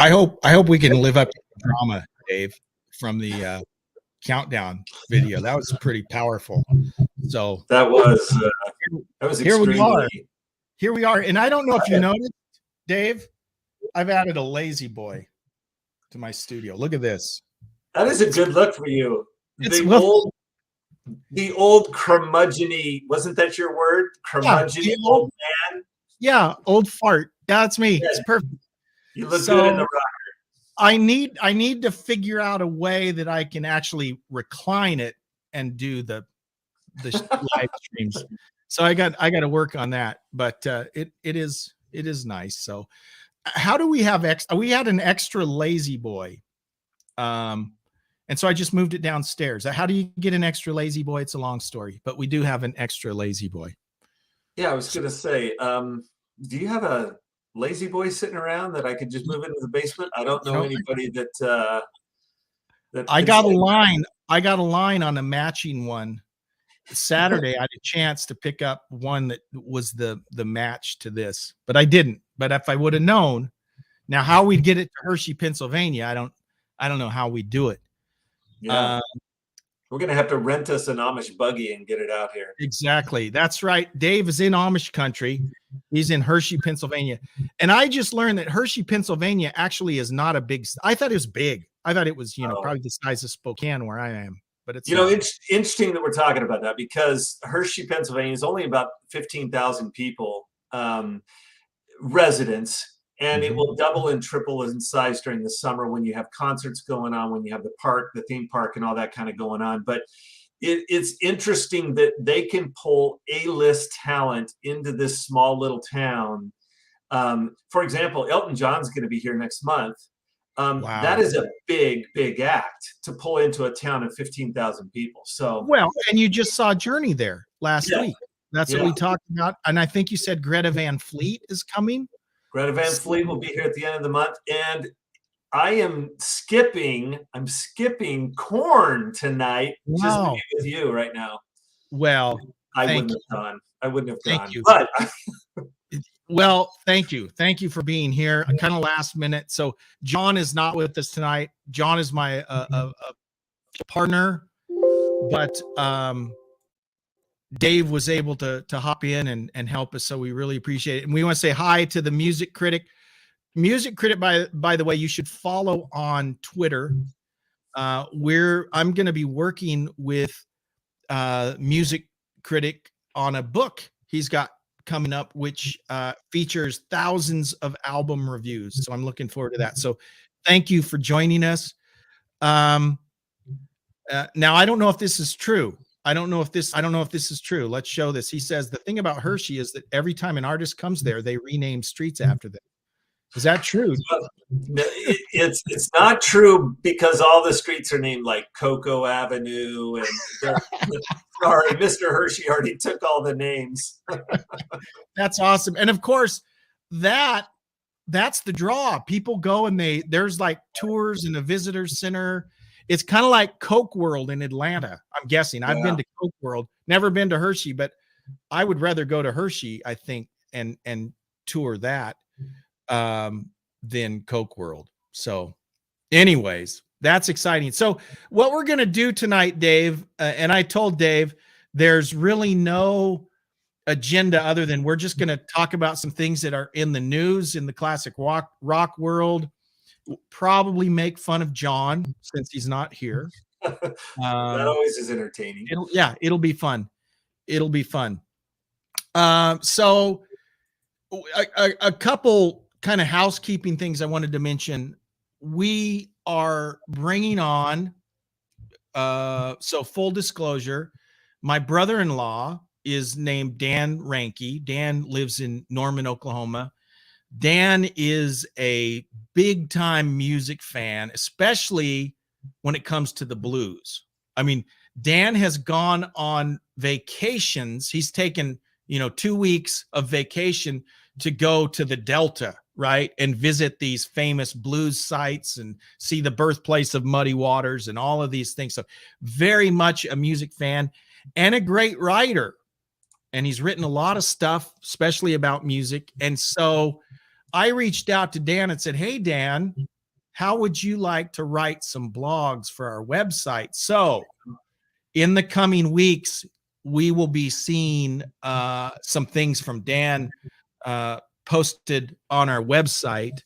I hope we can live up to the drama, Dave, from the countdown video. That was pretty powerful. So that was here we are. extremely. Here we are. And I don't know if you noticed, Dave, I've added a lazy boy to my studio. Look at this. That is a good look for you. It's The old curmudgeon-y, wasn't that your word? Curmudgeon-y old man? Yeah, old fart. Yeah, that's me. Yeah. It's perfect. You look good in the rocker. I need to figure out a way that I can actually recline it and do the live streams. So I got to work on that, but it is nice. So how do we have we had an extra lazy boy. And so I just moved it downstairs. How do you get an extra lazy boy? It's a long story, but we do have an extra lazy boy. Yeah, I was going to say, do you have a lazy boy sitting around that I could just move into the basement? I don't know anybody that I got a line. I got a line on a matching one. Saturday, I had a chance to pick up one that was the match to this, but I didn't. But if I would have known, now how we'd get it to Hershey, Pennsylvania, I don't know how we'd do it. Yeah. We're going to have to rent us an Amish buggy and get it out here. Exactly. That's right. Dave is in Amish country. He's in Hershey, Pennsylvania. And I just learned that Hershey, Pennsylvania actually is not a big, I thought it was big. I thought it was, probably the size of Spokane where I am, but it's, interesting that we're talking about that because Hershey, Pennsylvania is only about 15,000 people, residents. And it will double and triple in size during the summer when you have concerts going on, when you have the theme park and all that kind of going on. But it's interesting that they can pull A-list talent into this small little town. For example, Elton John's going to be here next month. Wow. That is a big, big act to pull into a town of 15,000 people. So well, and you just saw Journey there last week. That's what we talked about. And I think you said Greta Van Fleet is coming. Greta Van Fleet will be here at the end of the month, and I'm skipping Corn tonight just to be with you right now. Well, I wouldn't have gone. Thank you. But well, thank you for being here. Kind of last minute. So John is not with us tonight. John is my partner, but Dave was able to hop in and help us, so we really appreciate it. And we want to say hi to the music critic. Music critic, by the way, you should follow on Twitter. I'm going to be working with music critic on a book he's got coming up, which features thousands of album reviews. So I'm looking forward to that. So thank you for joining us. Now I don't know if this is true. I don't know if this is true. Let's show this. He says the thing about Hershey is that every time an artist comes there, they rename streets after them. Is that true? It's not true because all the streets are named like Cocoa Avenue and sorry, Mr. Hershey already took all the names. That's awesome. And of course, that's the draw. People go and there's like tours in a visitor center. It's kind of like Coke World in Atlanta, I'm guessing. I've been to Coke World, never been to Hershey, but I would rather go to Hershey, I think, and tour that than Coke World. So anyways, that's exciting. So what we're going to do tonight, Dave, and I told Dave, there's really no agenda other than we're just going to talk about some things that are in the news in the classic rock world. Probably make fun of John since he's not here. That always is entertaining. It'll be fun. It'll be fun. So a couple kind of housekeeping things I wanted to mention. We are bringing on, so full disclosure, my brother-in-law is named Dan Ranke. Dan lives in Norman, Oklahoma. Dan is a big time music fan, especially when it comes to the blues. I mean, Dan has gone on vacations. He's taken, 2 weeks of vacation to go to the Delta, right? And visit these famous blues sites and see the birthplace of Muddy Waters and all of these things. So very much a music fan and a great writer. And he's written a lot of stuff, especially about music. And so I reached out to Dan and said, hey, Dan, how would you like to write some blogs for our website? So in the coming weeks, we will be seeing some things from Dan posted on our website.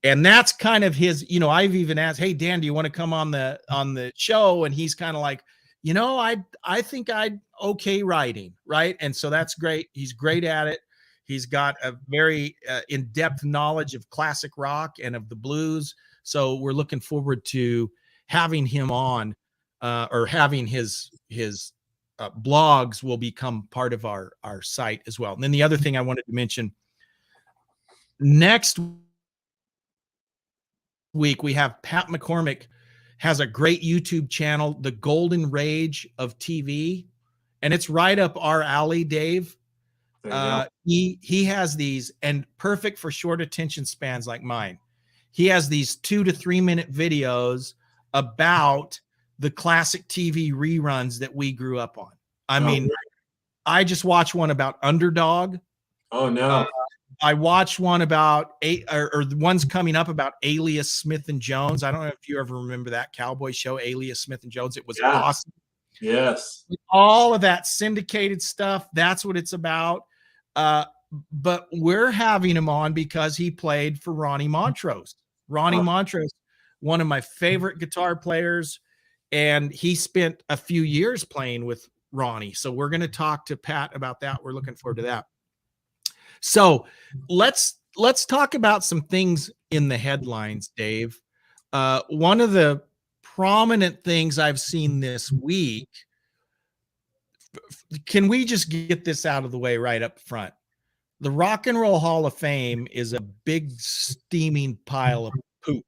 And that's kind of his, you know, I've even asked, hey, Dan, do you want to come on the show? And he's kind of like, you know, I think I'd okay writing, right? And so that's great. He's great at it. He's got a very in-depth knowledge of classic rock and of the blues. So we're looking forward to having him on, or having his blogs will become part of our site as well. And then the other thing I wanted to mention, next week we have Pat McCormick has a great YouTube channel, The Golden Rage of TV, and it's right up our alley, Dave. He has these, and perfect for short attention spans like mine. He has these 2 to 3 minute videos about the classic TV reruns that we grew up on. I mean, I just watched one about Underdog. Oh no. I watched one about or the ones coming up about Alias Smith and Jones. I don't know if you ever remember that cowboy show, Alias Smith and Jones. It was awesome. Yes. All of that syndicated stuff. That's what it's about. But we're having him on because he played for Ronnie Montrose. Ronnie Montrose, one of my favorite guitar players, and he spent a few years playing with Ronnie. So we're going to talk to Pat about that. We're looking forward to that. So let's talk about some things in the headlines, Dave. One of the prominent things I've seen this week, can we just get this out of the way right up front? The Rock and Roll Hall of Fame is a big steaming pile of poop.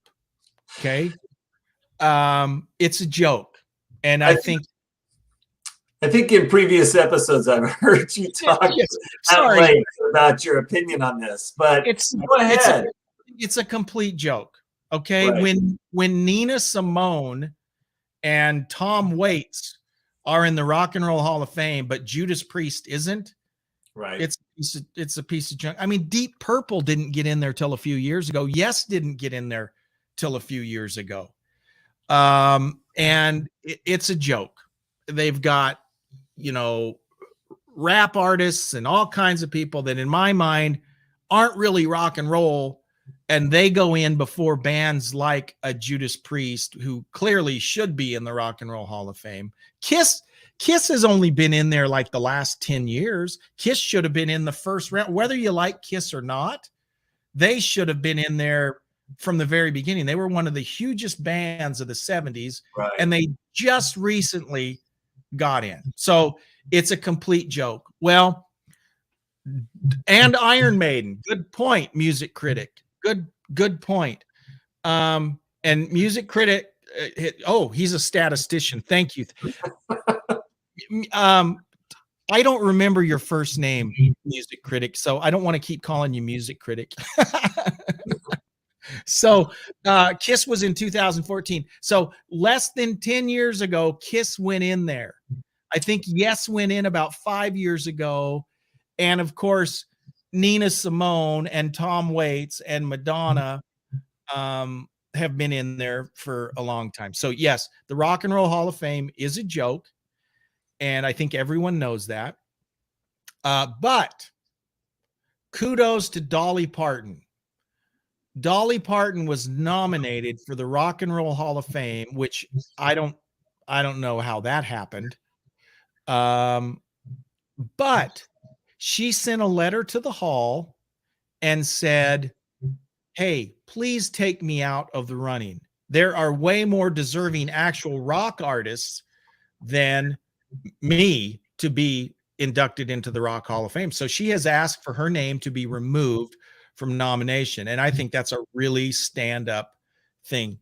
Okay. It's a joke. And I think in previous episodes I've heard you talk at length about your opinion on this, but go ahead. It's a complete joke. Okay. Right. When Nina Simone and Tom Waits are in the Rock and Roll Hall of Fame, but Judas Priest isn't, right? It's a piece of junk. I mean, Deep Purple didn't get in there till a few years ago. Yes didn't get in there till a few years ago. And it's a joke. They've got, you know, rap artists and all kinds of people that in my mind aren't really rock and roll, and they go in before bands like a Judas Priest, who clearly should be in the Rock and Roll Hall of Fame. Kiss has only been in there like the last 10 years. Kiss should have been in the first round. Whether you like Kiss or not, they should have been in there from the very beginning. They were one of the hugest bands of the 70s, and they just recently got in. So it's a complete joke. Well, and Iron Maiden, good point, music critic. Good point. And music critic, he's a statistician. Thank you. I don't remember your first name, music critic, so I don't want to keep calling you music critic. So Kiss was in 2014. So less than 10 years ago, Kiss went in there. I think Yes went in about 5 years ago. And of course, Nina Simone and Tom Waits and Madonna have been in there for a long time. So yes, the Rock and Roll Hall of Fame is a joke, and I think everyone knows that. But kudos to Dolly Parton. Dolly Parton was nominated for the Rock and Roll Hall of Fame, which I don't know how that happened. But she sent a letter to the hall and said, hey, please take me out of the running. There are way more deserving actual rock artists than me to be inducted into the Rock Hall of Fame. So she has asked for her name to be removed from nomination. And I think that's a really stand-up thing.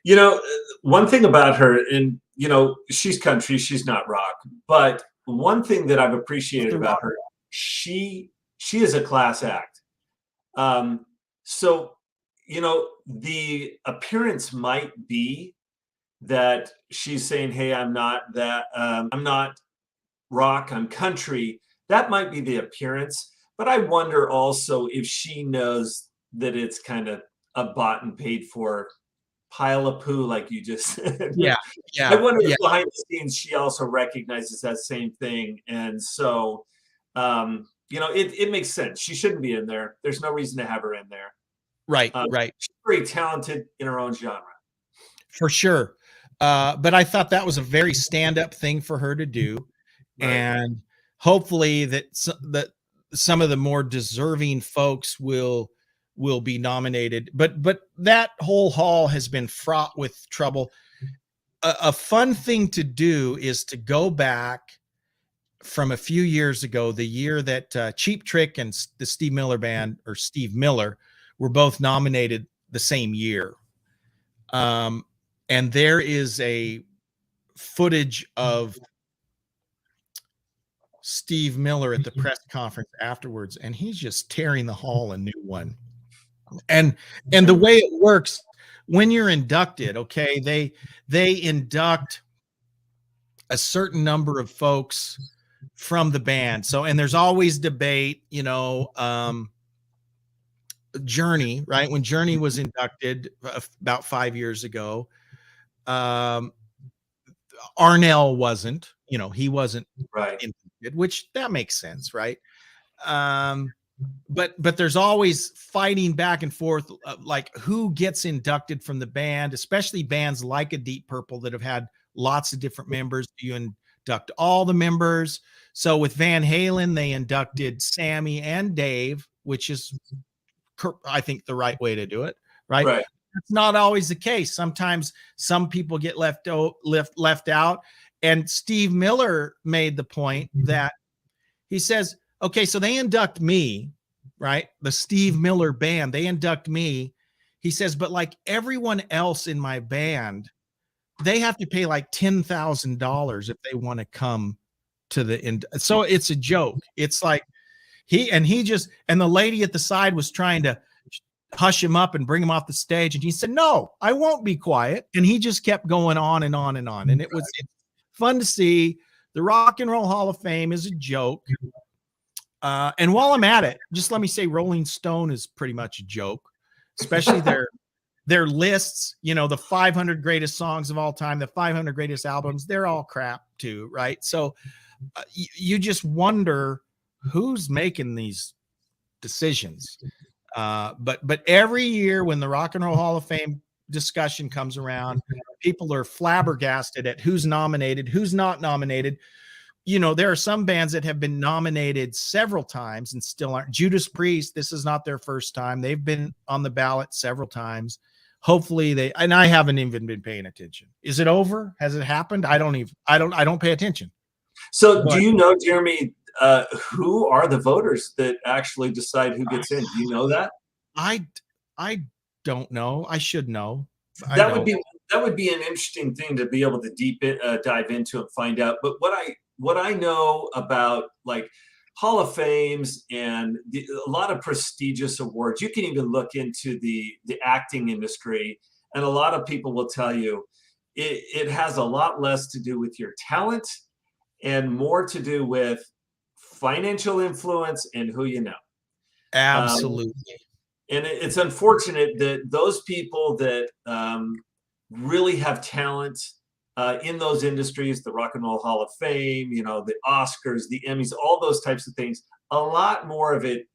You know, one thing about her, and, you know, she's country, she's not rock, but one thing that I've appreciated about her, she is a class act. So, you know, the appearance might be that she's saying, hey, I'm not rock, I'm country. That might be the appearance, but I wonder also if she knows that it's kind of a bought and paid for pile of poo, like you just said. Yeah, I yeah, wonder yeah. if behind the scenes she also recognizes that same thing. And so, it makes sense. She shouldn't be in there. There's no reason to have her in there. Right, right. She's very talented in her own genre. For sure. But I thought that was a very stand-up thing for her to do, Right. and hopefully that some of the more deserving folks will be nominated. But that whole hall has been fraught with trouble. A fun thing to do is to go back from a few years ago, the year that Cheap Trick and the Steve Miller Band, or Steve Miller, were both nominated the same year. And there is a footage of Steve Miller at the press conference afterwards, and he's just tearing the hall a new one. And the way it works when you're inducted, okay, they induct a certain number of folks from the band. So, and there's always debate, Journey, right? When Journey was inducted about 5 years ago, Arnell wasn't, he wasn't Right. inducted, which that makes sense, right? But there's always fighting back and forth, like who gets inducted from the band, especially bands like a Deep Purple that have had lots of different members. Do you induct all the members? So with Van Halen, they inducted Sammy and Dave, which is, I think, the right way to do it, right? Right. That's not always the case. Sometimes some people get left out. And Steve Miller made the point that he says, okay, so they induct me, right? The Steve Miller band, they induct me. He says, but like everyone else in my band, they have to pay like $10,000 if they want to come to the end. So it's a joke. It's like and the lady at the side was trying to hush him up and bring him off the stage. And he said, no, I won't be quiet. And he just kept going on and on and on. And it's fun to see. The Rock and Roll Hall of Fame is a joke. And while I'm at it, just let me say Rolling Stone is pretty much a joke, especially their lists, the 500 greatest songs of all time, the 500 greatest albums, they're all crap too, right? So you just wonder who's making these decisions. But every year when the Rock and Roll Hall of Fame discussion comes around, people are flabbergasted at who's nominated, who's not nominated. There are some bands that have been nominated several times and still aren't. Judas Priest, this is not their first time. They've been on the ballot several times. Hopefully and I haven't even been paying attention. Is it over? Has it happened? I don't pay attention. So do you know, Jeremy, who are the voters that actually decide who gets in? Do you know that? I don't know. I should know. That would be an interesting thing to be able to dive into and find out. But what I know about like Hall of Fames and a lot of prestigious awards, you can even look into the acting industry, and a lot of people will tell you it has a lot less to do with your talent and more to do with financial influence and who you know. Absolutely. And it's unfortunate that those people that really have talent in those industries, the Rock and Roll Hall of Fame, the Oscars, the Emmys, all those types of things, a lot more of it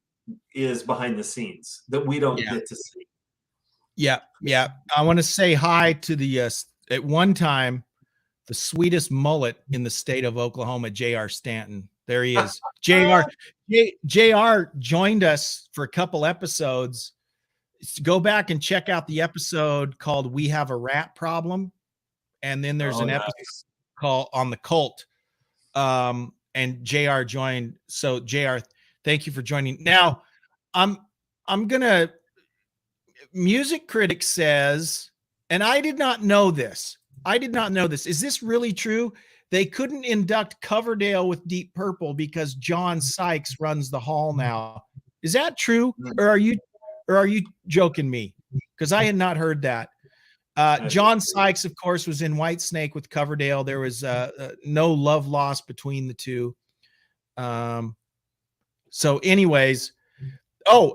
is behind the scenes that we don't get to see. Yeah. I want to say hi to the, at one time, the sweetest mullet in the state of Oklahoma, J.R. Stanton. There he is. JR joined us for a couple episodes. Go back and check out the episode called We Have a Rat Problem. And then there's an episode called On the Cult. And JR joined. So JR, thank you for joining. Now I'm gonna, Music Critic says, and I did not know this. Is this really true? They couldn't induct Coverdale with Deep Purple because John Sykes runs the hall now. Is that true? Or are you joking me? Because I had not heard that. John Sykes, of course, was in Whitesnake with Coverdale. There was no love lost between the two. So anyways,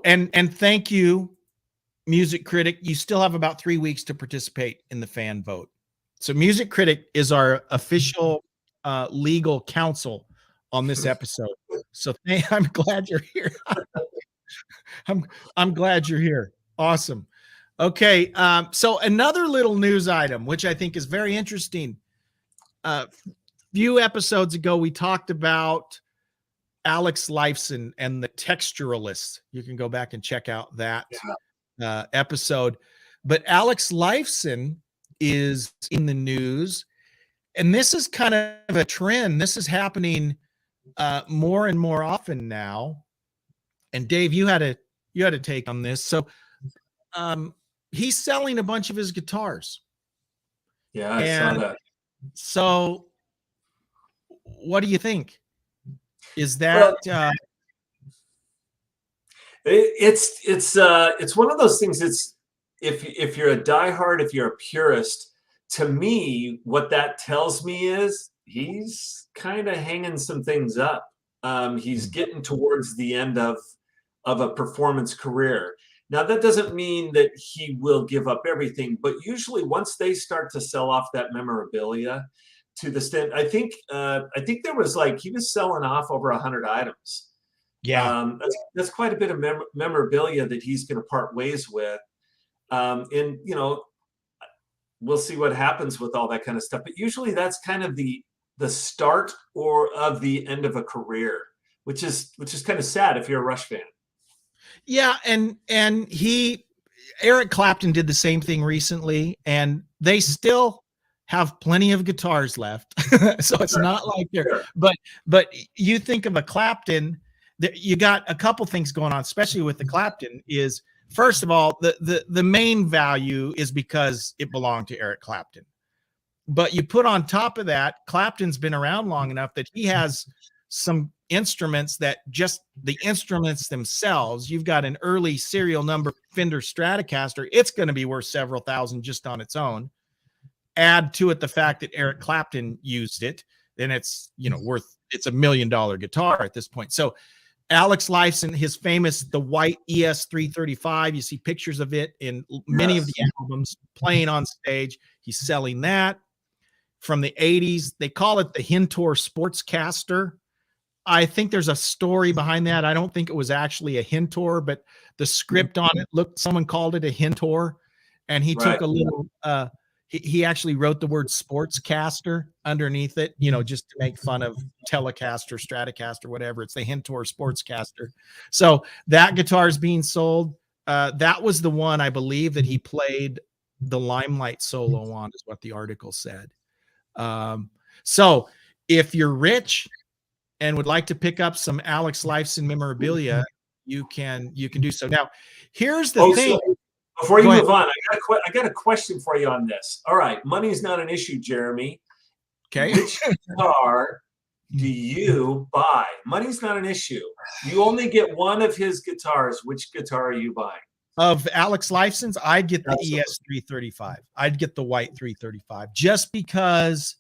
and thank you Music Critic, you still have about 3 weeks to participate in the fan vote. So Music Critic is our official legal counsel on this episode. So I'm glad you're here. I'm glad you're here. Awesome. Okay, so another little news item, which I think is very interesting. Few episodes ago, we talked about Alex Lifeson and the texturalists. You can go back and check out that episode. But Alex Lifeson is in the news, and this is kind of a trend. This is happening more and more often now. And Dave, you had a take on this. So he's selling a bunch of his guitars. Yeah, I saw that. So what do you think? Is that it's one of those things. It's if you're a diehard, if you're a purist, to me, what that tells me is he's kind of hanging some things up. He's getting towards the end of a performance career. Now, that doesn't mean that he will give up everything, but usually once they start to sell off that memorabilia to the extent, I think there was he was selling off over 100 items. Yeah. That's quite a bit of memorabilia that he's going to part ways with. And, we'll see what happens with all that kind of stuff. But usually that's kind of the start or of the end of a career, which is kind of sad if you're a Rush fan. Yeah, and Eric Clapton did the same thing recently, and they still have plenty of guitars left. So it's not like they're but you think of a Clapton, you got a couple things going on, especially with the Clapton, is first of all, the main value is because it belonged to Eric Clapton. But you put on top of that, Clapton's been around long enough that he has some instruments that just the instruments themselves, you've got an early serial number Fender Stratocaster, it's going to be worth several thousand just on its own. Add to it the fact that Eric Clapton used it, then it's worth, it's $1 million guitar at this point. So Alex Lifeson, his famous the white ES335, you see pictures of it in many of the albums, playing on stage. He's selling that from the 80s. They call it the Hintor Sportscaster. I think there's a story behind that. I don't think it was actually a Hintor, but the script on it someone called it a Hintor, and he took a little he actually wrote the word sportscaster underneath it, just to make fun of Telecaster, Stratocaster, whatever. It's the Hintor Sportscaster. So that guitar is being sold. That was the one, I believe, that he played the Limelight solo on, is what the article said. So if you're rich and would like to pick up some Alex Lifeson memorabilia, you can do so. Now, here's the thing. So before you move on, I got a question for you on this. All right, money's not an issue, Jeremy. Okay. Which guitar do you buy? Money's not an issue. You only get one of his guitars. Which guitar are you buying? Of Alex Lifeson's, I'd get the ES335. I'd get the white 335, just because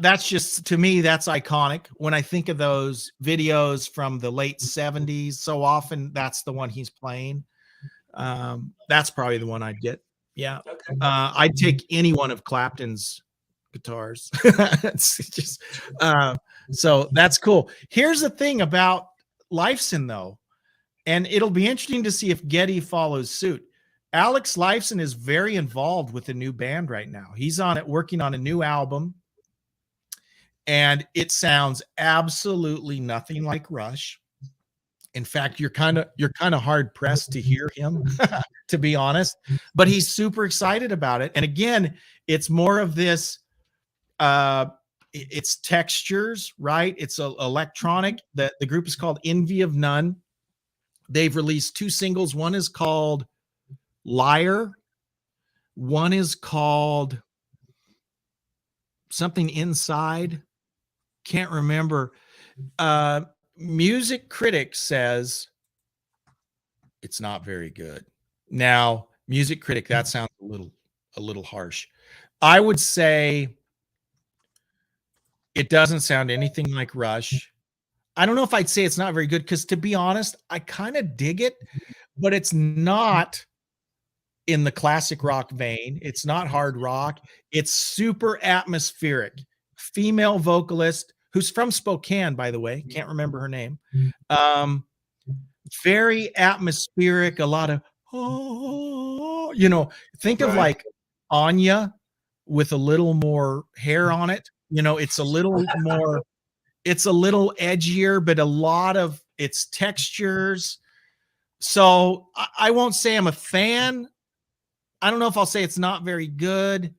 that's just, to me, that's iconic. When I think of those videos from the late 70s, so often that's the one he's playing. That's probably the one I'd get. Yeah. Okay. I'd take any one of Clapton's guitars. It's just so that's cool. Here's the thing about Lifeson, though, and it'll be interesting to see if Getty follows suit. Alex Lifeson is very involved with a new band right now. He's working on a new album, and it sounds absolutely nothing like Rush. In fact, you're kind of hard pressed to hear him, to be honest. But he's super excited about it. And again, it's more of this. It's textures, right? It's electronic. The group is called Envy of None. They've released 2 singles. One is called Liar. One is called something Inside. Can't remember. Music Critic says it's not very good. Now, Music Critic, that sounds a little harsh. I would say it doesn't sound anything like Rush. I don't know if I'd say it's not very good, because to be honest, I kind of dig it, but it's not in the classic rock vein. It's not hard rock. It's super atmospheric. Female vocalist who's from Spokane, by the way. Can't remember her name. Very atmospheric, a lot of, oh, think of like Anya with a little more hair on it. It's a little more, it's a little edgier, but a lot of its textures. So I won't say I'm a fan. I don't know if I'll say it's not very good.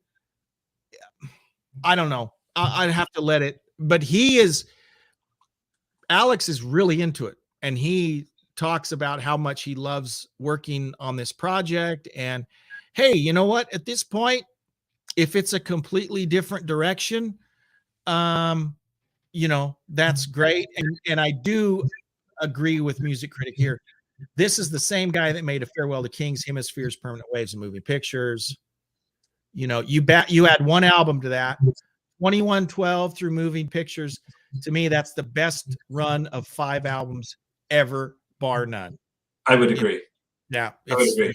I don't know. I'd have to let it, but Alex is really into it, and he talks about how much he loves working on this project. And hey, you know what? At this point, if it's a completely different direction, that's great. And I do agree with Music Critic here. This is the same guy that made A Farewell to Kings, Hemispheres, Permanent Waves, and Moving Pictures. You add one album to that, 2112 through Moving Pictures. To me, that's the best run of 5 albums ever, bar none. I would agree. Yeah, I would agree.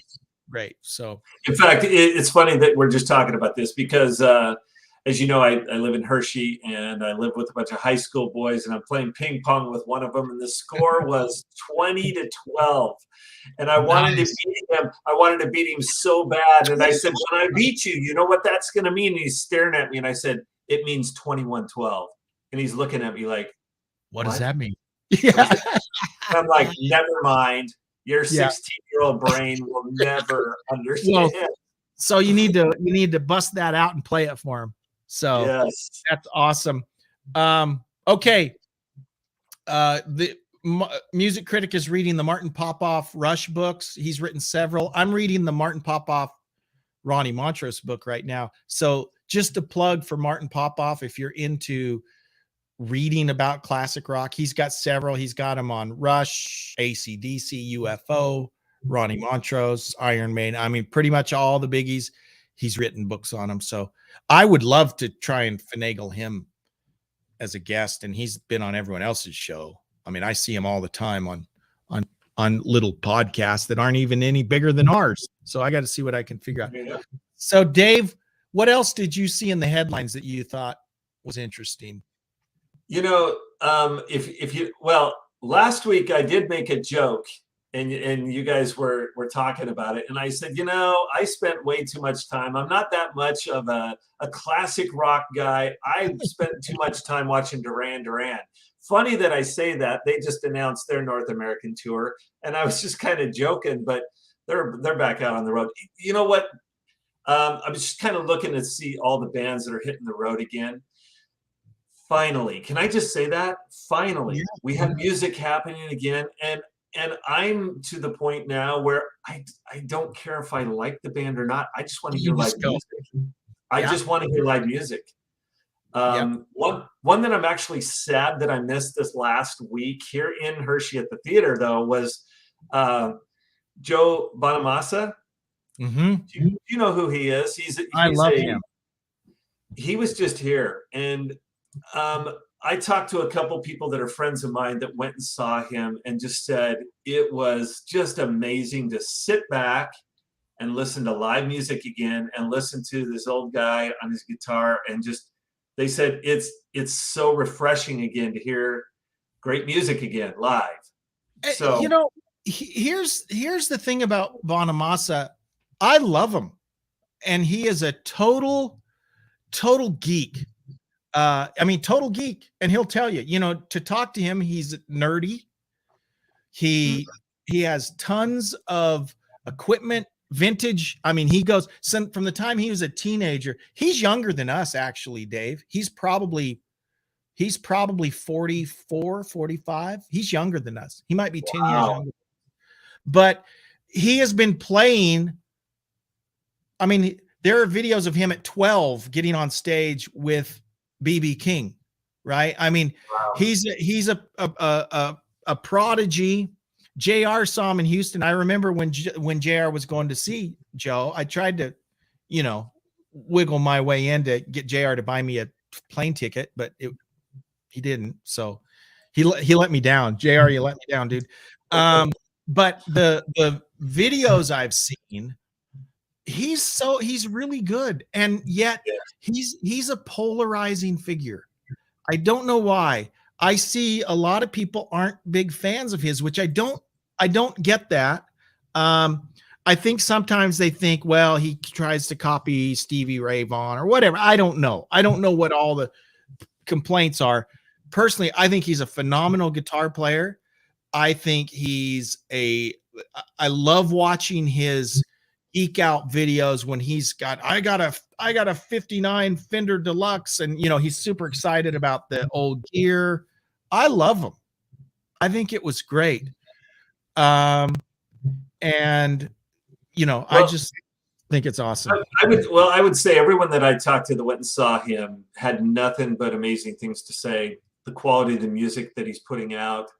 Great. So, in fact, it's funny that we're just talking about this because, as you know, I live in Hershey, and I live with a bunch of high school boys, and I'm playing ping pong with one of them, and the score was 20-12, and I wanted to beat him. I wanted to beat him so bad, and I said, "When I beat you, you know what that's going to mean?" And he's staring at me, and I said, "It means 21-12," and he's looking at me like, "What does that mean?" Yeah. I'm like, "Never mind. Your 16-year-old brain will never understand." Well, so you need to bust that out and play it for him. So yes, that's awesome. Okay. The Music Critic is reading the Martin Popoff Rush books. He's written several. I'm reading the Martin Popoff Ronnie Montrose book right now. So just a plug for Martin Popoff, if you're into reading about classic rock, he's got several. He's got them on Rush, AC/DC, UFO, Ronnie Montrose, Iron Maiden. I mean, pretty much all the biggies. He's written books on them. So I would love to try and finagle him as a guest, and he's been on everyone else's show. I mean, I see him all the time on little podcasts that aren't even any bigger than ours. So I got to see what I can figure out. Yeah. So Dave, what else did you see in the headlines that you thought was interesting? Last week I did make a joke, and you guys were talking about it, and I said, I spent way too much time. I'm not that much of a classic rock guy. I spent too much time watching Duran Duran. Funny that I say that. They just announced their North American tour, and I was just kind of joking, but they're back out on the road. You know what? I'm just kind of looking to see all the bands that are hitting the road again. Finally, can I just say that? Finally, we have music happening again, and I'm to the point now where I don't care if I like the band or not. I just want to hear live music. I just want to hear live music. One that I'm actually sad that I missed this last week here in Hershey at the theater, though, was Joe Bonamassa. Mm-hmm. Do you know who he is? I love him. He was just here, and I talked to a couple people that are friends of mine that went and saw him and just said it was just amazing to sit back and listen to live music again and listen to this old guy on his guitar, and just they said it's so refreshing again to hear great music again live. So here's the thing about Bonamassa. I love him, and he is a total geek. Total geek, and he'll tell you, to talk to him, he's nerdy. He has tons of equipment, vintage. I mean, he goes from the time he was a teenager. He's younger than us, actually, Dave. He's probably 44, 45. He's younger than us. He might be 10 years younger. But he has been playing. I mean, there are videos of him at 12 getting on stage with BB King, right? I mean, he's a prodigy. JR saw him in Houston. I remember when JR was going to see Joe, I tried to, wiggle my way in to get JR to buy me a plane ticket, but he didn't. So, He let me down. JR, you let me down, dude. But the videos I've seen, he's really good, and yet Yeah. he's a polarizing figure. I don't know why. I see a lot of people aren't big fans of his, which I don't get that. I think sometimes they think, well, he tries to copy Stevie Ray Vaughan or whatever. I don't know. I don't know what all the complaints are. Personally, I think he's a phenomenal guitar player. I think I love watching his eke out videos when I got a 59 Fender Deluxe, and he's super excited about the old gear. I love him. I think it was great. And I just think it's awesome. I would say everyone that I talked to that went and saw him had nothing but amazing things to say. The quality of the music that he's putting out.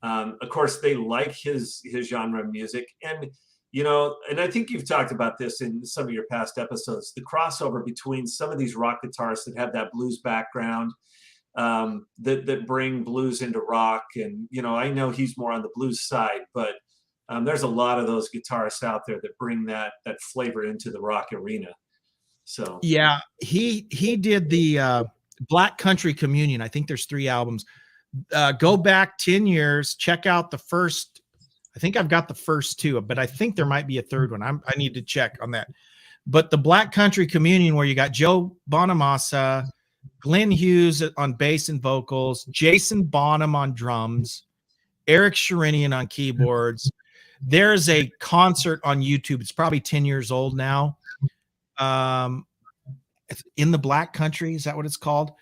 Of course, they like his genre of music, and and I think you've talked about this in some of your past episodes. The crossover between some of these rock guitarists that have that blues background, that bring blues into rock, and I know he's more on the blues side, but there's a lot of those guitarists out there that bring that flavor into the rock arena. So yeah, he did the Black Country Communion. I think there's 3 albums. Go back 10 years, check out the first. I think I've got the first 2, but I think there might be a third one. I need to check on that. But the Black Country Communion, where you got Joe Bonamassa, Glenn Hughes on bass and vocals, Jason Bonham on drums, Eric Sherinian on keyboards. There's a concert on YouTube. It's probably 10 years old now. It's In the Black Country. Is that what it's called?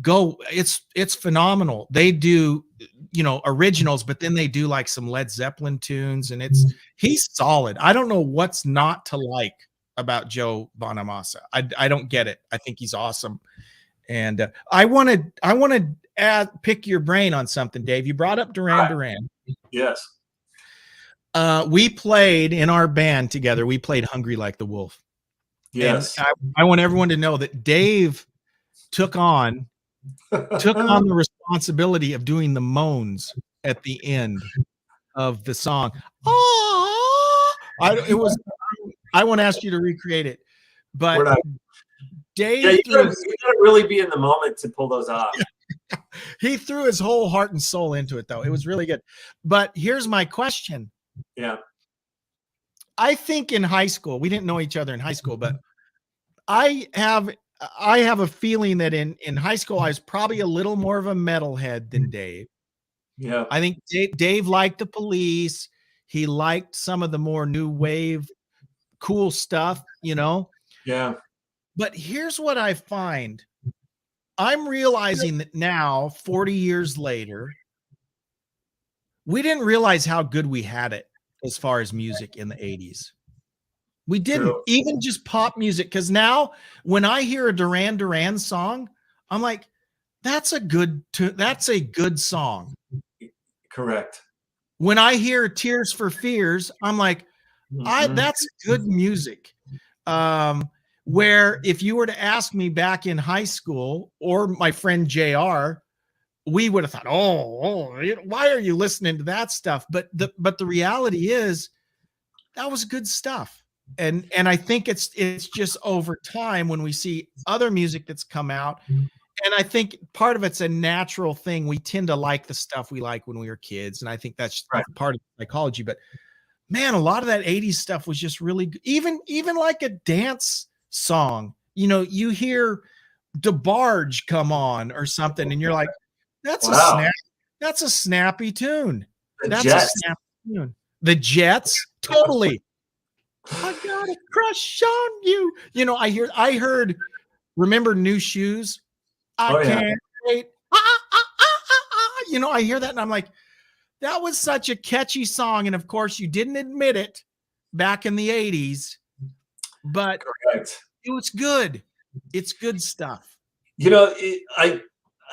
It's phenomenal. They do originals, but then they do like some Led Zeppelin tunes, and he's solid. I don't know what's not to like about Joe Bonamassa. I don't get it. I think he's awesome. And I want to pick your brain on something, Dave. You brought up Duran Duran. Yes. We played in our band together. We played Hungry Like the Wolf. Yes. And I want everyone to know that Dave took on the responsibility of doing the moans at the end of the song. I won't ask you to recreate it, but Dave, you gotta really be in the moment to pull those off. He threw his whole heart and soul into it, though. It was really good. But here's my question. Yeah. I think in high school, we didn't know each other in high school, but I have a feeling that in high school, I was probably a little more of a metalhead than Dave. Yeah. I think Dave liked the Police. He liked some of the more new wave, cool stuff, Yeah. But here's what I find. I'm realizing that now, 40 years later, we didn't realize how good we had it as far as music in the 80s. We didn't. True. Even just pop music, because now when I hear a Duran Duran song, I'm like, that's a good song. Correct. When I hear Tears for Fears, I'm like, that's good music. Where if you were to ask me back in high school, or my friend JR, we would have thought, why are you listening to that stuff? But the reality is that was good stuff. And I think it's just over time when we see other music that's come out. And I think part of it's a natural thing. We tend to like the stuff we like when we were kids. And I think that's part of psychology. But man, a lot of that 80s stuff was just really good. Even like a dance song, you hear DeBarge come on or something, and you're like, that's a snappy tune. The Jets. A snappy tune. The Jets, totally. I got a crush on you. I heard, remember New Shoes? I can't wait. I hear that and I'm like, that was such a catchy song. And of course, you didn't admit it back in the 80s, but it was good. It's good stuff.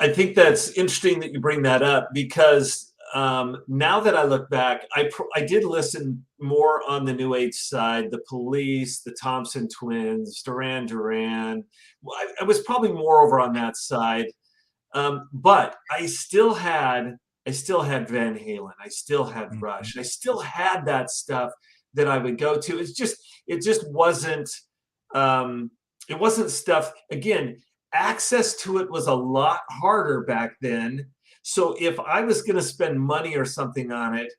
I think that's interesting that you bring that up, because now that I look back, I did listen more on the new age side, the Police, the Thompson Twins, Duran Duran. I was probably more over on that side. But I still had I still had Van Halen. I still had Rush. I still had that stuff that I would go to. It just um, it wasn't stuff. Again, access to it was a lot harder back then. So if I was going to spend money or something on it,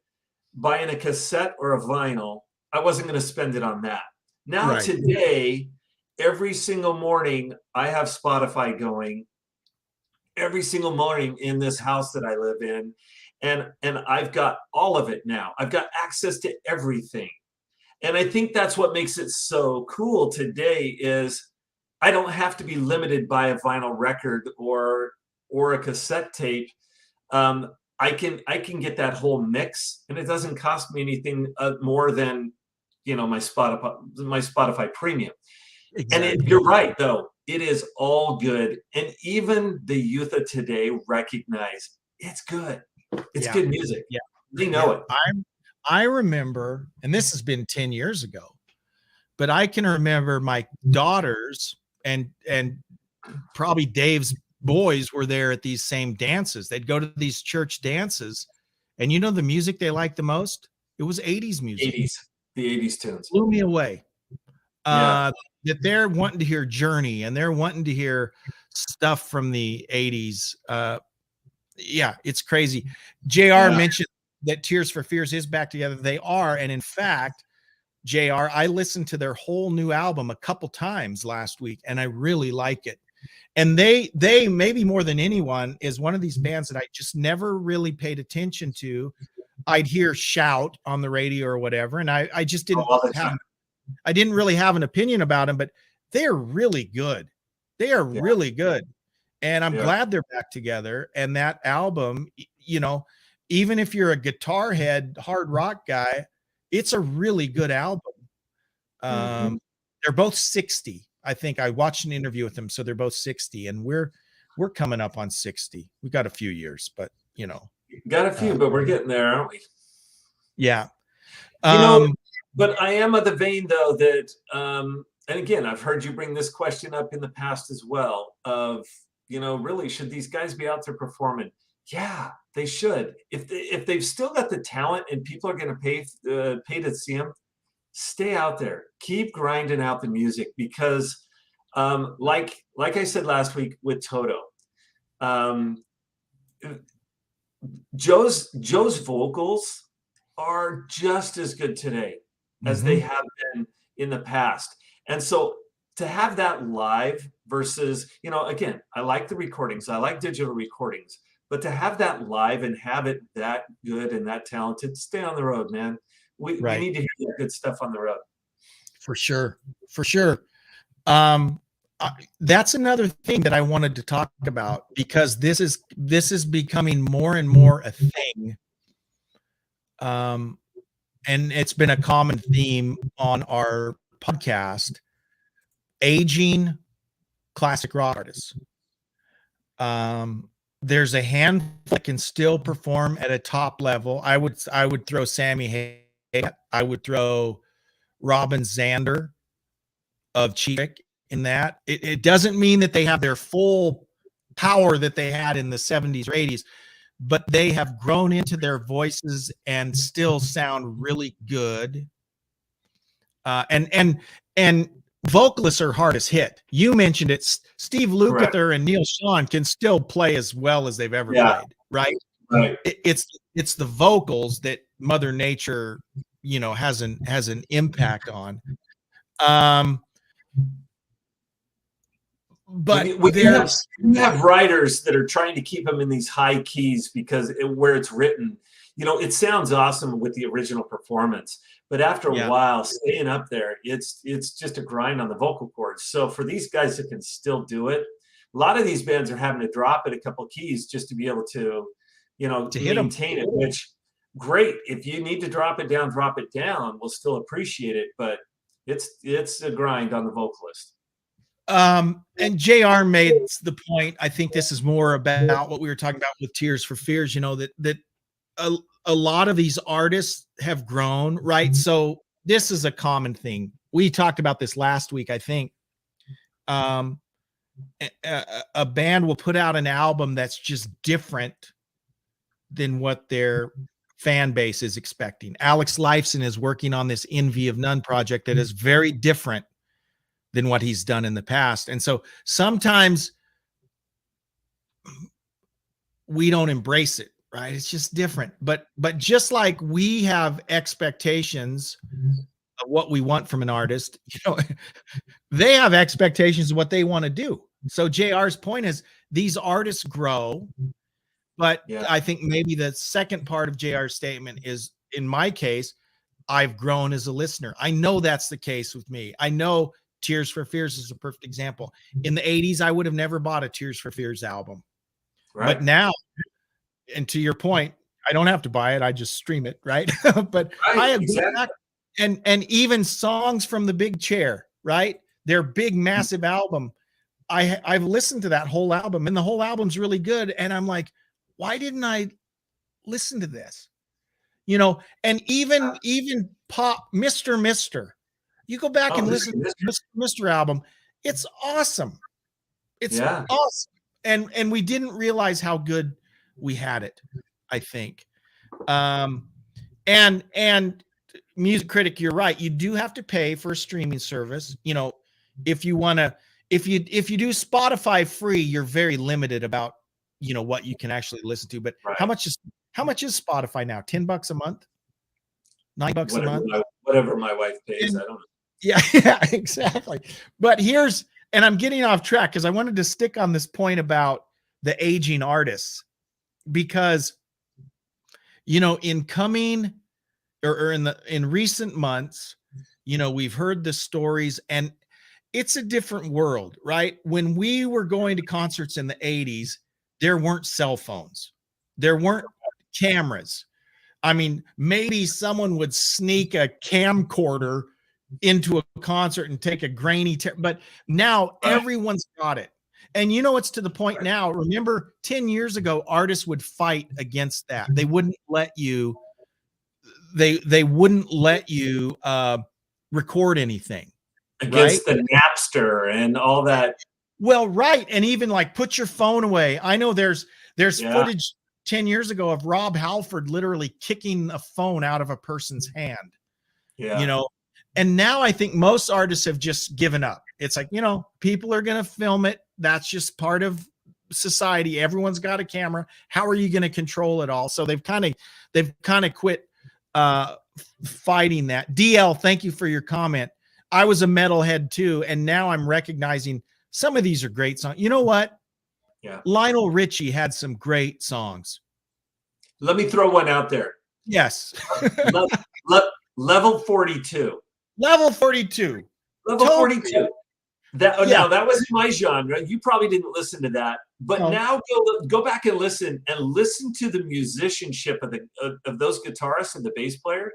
buying a cassette or a vinyl, I wasn't going to spend it on that. Now Right. today, every single morning I have Spotify going. Every single morning in this house that I live in, and I've got all of it now. I've got access to everything. And I think that's what makes it so cool today is I don't have to be limited by a vinyl record or a cassette tape. I can get that whole mix, and it doesn't cost me anything more than my Spotify Premium. And Exactly. you're right, though. It is all good. And even the youth of today recognize it's good. It's Yeah. good music. Yeah. They know it. I remember, and this has been 10 years ago, but I can remember my daughters and probably Dave's boys were there at these same dances. They'd go to these church dances, and the music they liked the most? It was 80s music. 80s, the 80s tunes. Blew me away. Yeah. That they're wanting to hear Journey and they're wanting to hear stuff from the 80s. Yeah, it's crazy. JR mentioned that Tears for Fears is back together. They are. And in fact, JR, I listened to their whole new album a couple times last week, and I really like it. And they maybe more than anyone is one of these bands that I just never really paid attention to. I'd hear Shout on the radio or whatever, and I just didn't I didn't really have an opinion about them, but they're really good. They are really good. And I'm glad they're back together. And that album, even if you're a guitar head, hard rock guy, it's a really good album. They're both 60. I think I watched an interview with them. So they're both 60, and we're coming up on 60. We got a few years, but got a few, but we're getting there, aren't we? Yeah. But I am of the vein, though, that, and again, I've heard you bring this question up in the past as well of, really, should these guys be out there performing? Yeah, they should. If they've still got the talent and people are going to pay to see them, stay out there. Keep grinding out the music because, like I said last week with Toto, Joe's vocals are just as good today as they have been in the past. And so to have that live versus, again, I like the recordings, I like digital recordings, but to have that live and have it that good and that talented, stay on the road, man. We need to hear that good stuff on the road. For sure. For sure. That's another thing that I wanted to talk about, because this is becoming more and more a thing. And it's been a common theme on our podcast, aging classic rock artists. There's a handful that can still perform at a top level. I would throw Sammy Hagar. I would throw Robin Zander of Cheap Trick in that. It doesn't mean that they have their full power that they had in the 70s or 80s, but they have grown into their voices and still sound really good. And vocalists are hardest hit. You mentioned it. Steve Lukather and Neil Schon can still play as well as they've ever played, right? Right. It's the vocals that Mother Nature, has an impact on. But you have writers that are trying to keep them in these high keys because where it's written, it sounds awesome with the original performance, but after a while, staying up there, it's just a grind on the vocal cords. So for these guys that can still do it, a lot of these bands are having to drop it a couple keys just to be able to, maintain it. Which great, if you need to drop it down, we'll still appreciate it, but it's a grind on the vocalist. And JR made the point. I think this is more about what we were talking about with Tears for Fears, that a lot of these artists have grown, right? So this is a common thing. We talked about this last week, I think. A band will put out an album that's just different than what their fan base is expecting. Alex Lifeson is working on this Envy of None project that is very different than what he's done in the past. And so sometimes we don't embrace it, right? It's just different. But just like we have expectations of what we want from an artist, they have expectations of what they want to do. So JR's point is these artists grow, but I think maybe the second part of JR's statement is, in my case, I've grown as a listener. I know that's the case with me. I know Tears for Fears is a perfect example. In the 80s, I would have never bought a Tears for Fears album. Right. But now, and to your point, I don't have to buy it. I just stream it, right? But I have and even songs from The Big Chair, right? Their big, massive album. I've listened to that whole album, and the whole album's really good. And I'm like, why didn't I listen to this? And even pop Mr. You go back and listen to Mr. album. It's awesome. It's awesome. And we didn't realize how good we had it, I think. And Music Critic, you're right. You do have to pay for a streaming service. If you want to, if you do Spotify free, you're very limited about, what you can actually listen to. But how much is Spotify now? $10 a month? $9 a month? Whatever my wife pays. I don't know. Yeah, exactly. But and I'm getting off track because I wanted to stick on this point about the aging artists, because, in coming or in recent months, we've heard the stories, and it's a different world, right? When we were going to concerts in the 80s, there weren't cell phones. There weren't cameras. I mean, maybe someone would sneak a camcorder into a concert and take a grainy, but now everyone's got it. And it's to the point now. Remember 10 years ago, artists would fight against that. They wouldn't let you, they wouldn't let you record anything. Against the Napster and all that. Well, right. And even like put your phone away. I know there's footage 10 years ago of Rob Halford literally kicking a phone out of a person's hand. Yeah. And now I think most artists have just given up. It's like, people are going to film it. That's just part of society. Everyone's got a camera. How are you going to control it all? So they've kind of quit fighting that. DL, thank you for your comment. I was a metalhead too, and now I'm recognizing some of these are great songs. You know what? Yeah. Lionel Richie had some great songs. Let me throw one out there. Yes. Level 42. Level 42. Level 42. Now that wasn't my genre. You probably didn't listen to that, but now go back and listen to the musicianship of those guitarists and the bass player.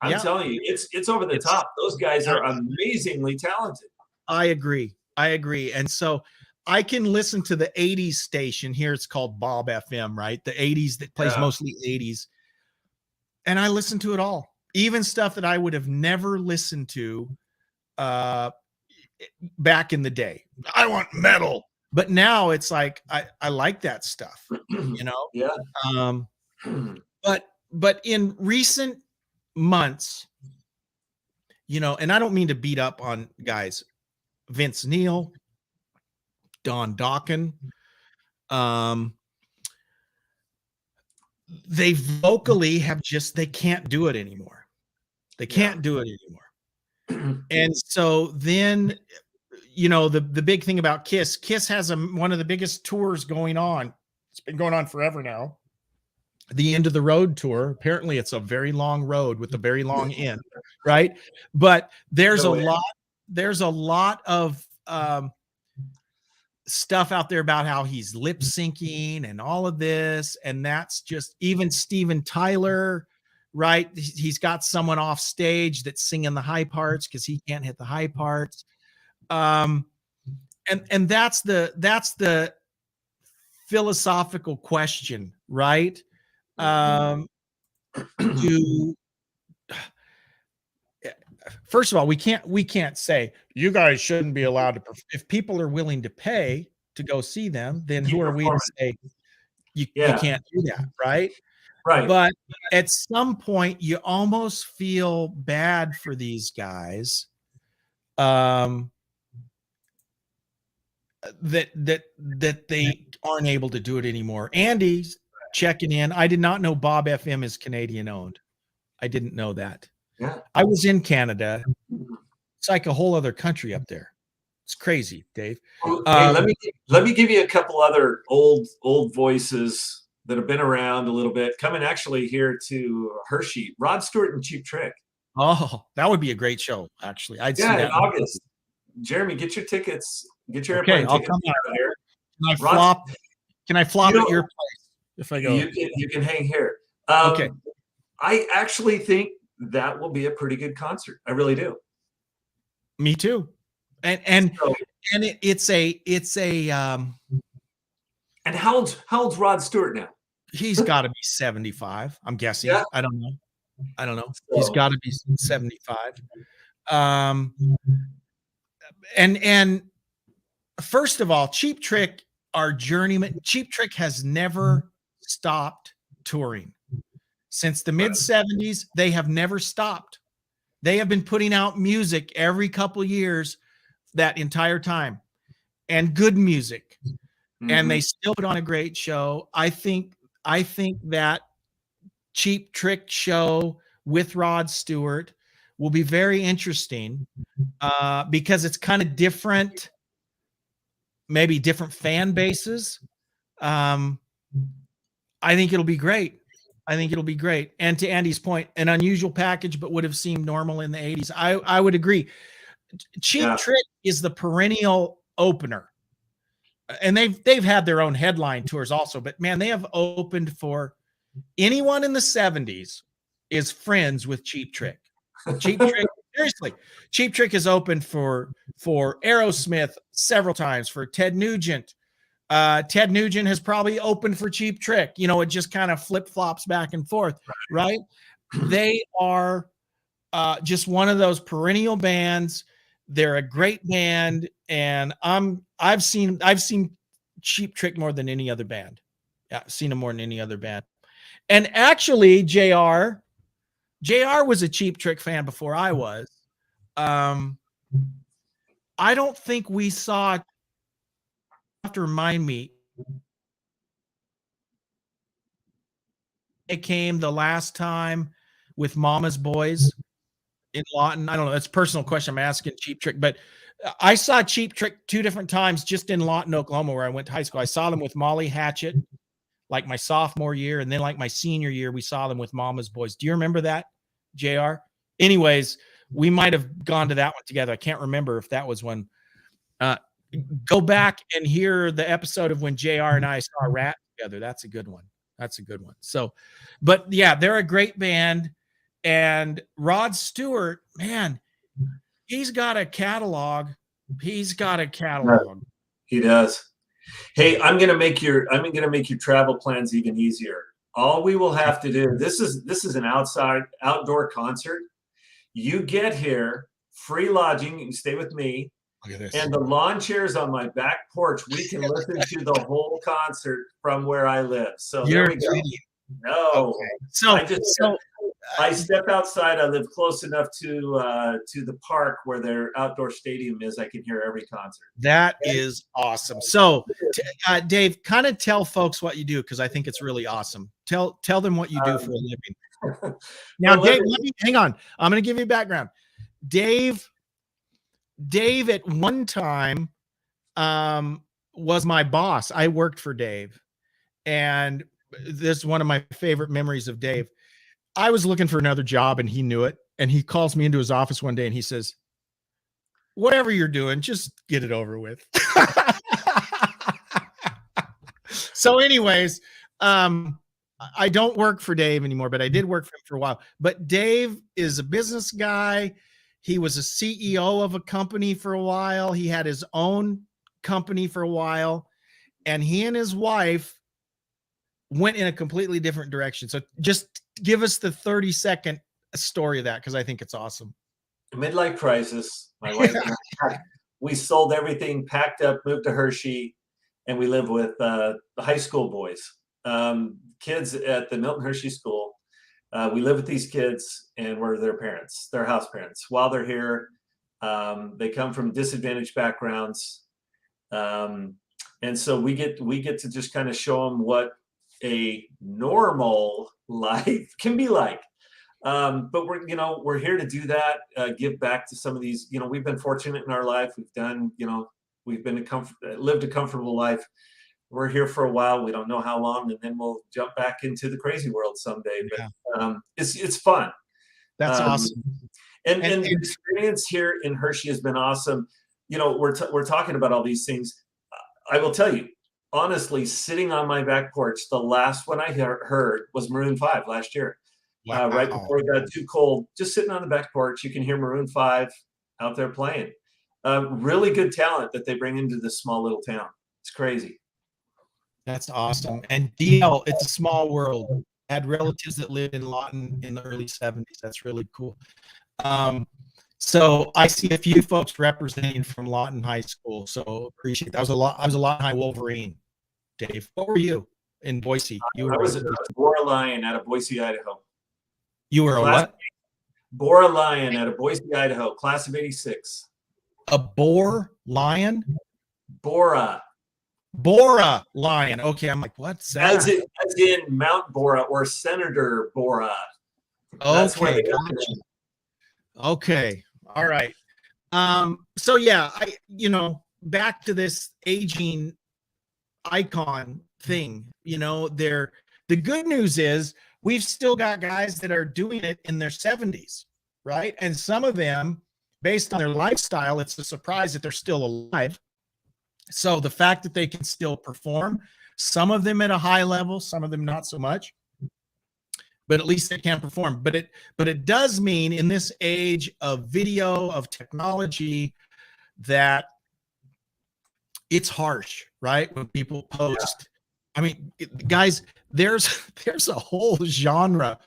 I'm telling you, it's over the top. Those guys are amazingly talented. I agree. And so I can listen to the 80s station here. It's called Bob FM, right? The 80s that plays mostly 80s. And I listen to it all, even stuff that I would have never listened to back in the day. I want metal. But now it's like, I like that stuff, Yeah. But in recent months, and I don't mean to beat up on guys, Vince Neil, Don Dokken, they vocally have they can't do it anymore. They can't do it anymore. And so then, the big thing about Kiss has one of the biggest tours going on. It's been going on forever now. The End of the Road tour. Apparently it's a very long road with a very long end, right? But there's a lot of stuff out there about how he's lip syncing and all of this. And that's just, even Steven Tyler, right? He's got someone off stage that's singing the high parts because he can't hit the high parts. And that's the philosophical question, right? First of all, we can't say you guys shouldn't be allowed to. If people are willing to pay to go see them, then who are we to say you can't do that, right? Right. But at some point, you almost feel bad for these guys. That they aren't able to do it anymore. Andy's checking in. I did not know Bob FM is Canadian owned. I didn't know that. Yeah. I was in Canada. It's like a whole other country up there. It's crazy, Dave. Hey, let me give you a couple other old voices that have been around a little bit, coming actually here to Hershey. Rod Stewart and Cheap Trick. Oh, that would be a great show. Actually, I'd see that in August. Jeremy, get your tickets. Get your airplane I'll tickets come out here. Can I flop at your place if I go? You can hang here. Okay. I actually think that will be a pretty good concert. I really do. Me too. And it's a and how old's Rod Stewart now? He's got to be 75. I'm guessing. Yeah. I don't know. He's got to be 75. And first of all, Cheap Trick, our journeyman. Cheap Trick has never stopped touring since the mid 70s. They have never stopped. They have been putting out music every couple of years that entire time, and good music. And they still put on a great show. I think that Cheap Trick show with Rod Stewart will be very interesting because it's kind of different, maybe different fan bases. I think it'll be great. And to Andy's point, an unusual package, but would have seemed normal in the 80s. I would agree. Cheap Trick is the perennial opener. And they've had their own headline tours also, but man, they have opened for anyone in the 70s is friends with Cheap Trick. Cheap Trick, seriously. Cheap Trick has opened for Aerosmith several times, for Ted Nugent. Ted Nugent has probably opened for Cheap Trick. You know, it just kind of flip-flops back and forth, right? They are just one of those perennial bands. They're a great band, and I've seen Cheap Trick more than any other band. Yeah, I've seen them more than any other band. And actually, JR was a Cheap Trick fan before I was. I don't think we saw. Have to remind me. It came the last time with Mama's Boys in Lawton. I don't know. That's a personal question I'm asking Cheap Trick, but I saw Cheap Trick 2 different times just in Lawton, Oklahoma, where I went to high school. I saw them with Molly Hatchet, like my sophomore year, and then like my senior year, we saw them with Mama's Boys. Do you remember that, JR? Anyways, we might have gone to that one together. I can't remember if that was when. Go back and hear the episode of when JR and I saw Rat together. That's a good one. So, but yeah, they're a great band. And Rod Stewart, man, he's got a catalog. He does. Hey, I'm gonna make your travel plans even easier. All we will have to do, this is an outdoor concert. You get here, free lodging, you can stay with me. Look at this. And the lawn chairs on my back porch, we can listen to the whole concert from where I live. So there we go. No, okay. I step outside. I live close enough to the park where their outdoor stadium is. I can hear every concert. That is awesome. So, Dave, kind of tell folks what you do, because I think it's really awesome. Tell them what you do for a living. Now, Dave, hang on. I'm going to give you a background. Dave at one time was my boss. I worked for Dave, and this is one of my favorite memories of Dave. I was looking for another job, and he knew it. And he calls me into his office one day, and he says, "Whatever you're doing, just get it over with." So anyways, I don't work for Dave anymore, but I did work for him for a while. But Dave is a business guy. He was a CEO of a company for a while. He had his own company for a while, and he and his wife went in a completely different direction. So just give us the 30-second story of that, because I think it's awesome. Midlife crisis. My wife and I, we sold everything, packed up, moved to Hershey, and we lived with the high school boys. kids at the Milton Hershey School. We live with these kids, and we're their parents, their house parents. While they're here, they come from disadvantaged backgrounds, and so we get to just kind of show them what a normal life can be like. But we're here to do that, give back to some of these. We've been fortunate in our life. We've done, we've been lived a comfortable life. We're here for a while. We don't know how long, and then we'll jump back into the crazy world someday. But it's fun. That's awesome. And the experience here in Hershey has been awesome. We're talking about all these things. I will tell you, honestly, sitting on my back porch, the last one I heard was Maroon 5 last year. Wow. Right before it got too cold, just sitting on the back porch, you can hear Maroon 5 out there playing. Really good talent that they bring into this small little town. It's crazy. That's awesome. And DL, it's a small world. I had relatives that lived in Lawton in the early 70s. That's really cool. So I see a few folks representing from Lawton High School. So appreciate that. I was a Lawton High Wolverine, Dave. What were you in Boise? I was Bora Lion out of Boise, Idaho. You were a what? Bora Lion out of Boise, Idaho, class of '86. A boar lion? Bora Lion. Okay, I'm like, what's that? As in Mount Bora or Senator Bora. Okay, gotcha. Okay, all right. So yeah, back to this aging icon thing. The good news is we've still got guys that are doing it in their 70s, right? And some of them, based on their lifestyle, it's a surprise that they're still alive. So the fact that they can still perform, some of them at a high level, some of them not so much, but at least they can perform. But it does mean in this age of video, of technology, that it's harsh, right? When people post, I mean, guys, there's a whole genre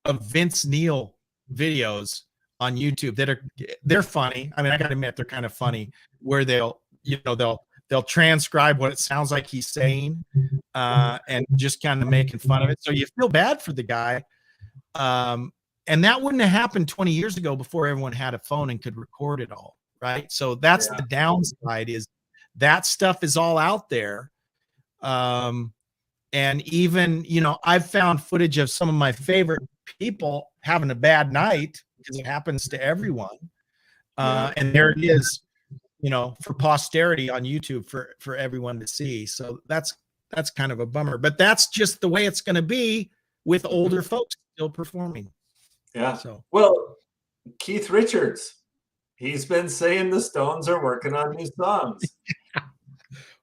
of Vince Neil videos on YouTube that they're funny. I mean, I got to admit, they're kind of funny, where they'll transcribe what it sounds like he's saying, and just kind of making fun of it. So you feel bad for the guy. And that wouldn't have happened 20 years ago, before everyone had a phone and could record it all, right? So that's the downside, is that stuff is all out there. And even, I've found footage of some of my favorite people having a bad night, because it happens to everyone. And there it is, for posterity on YouTube for everyone to see. So that's kind of a bummer, but that's just the way it's going to be with older folks still performing. Yeah. So, well, Keith Richards, he's been saying the Stones are working on new songs.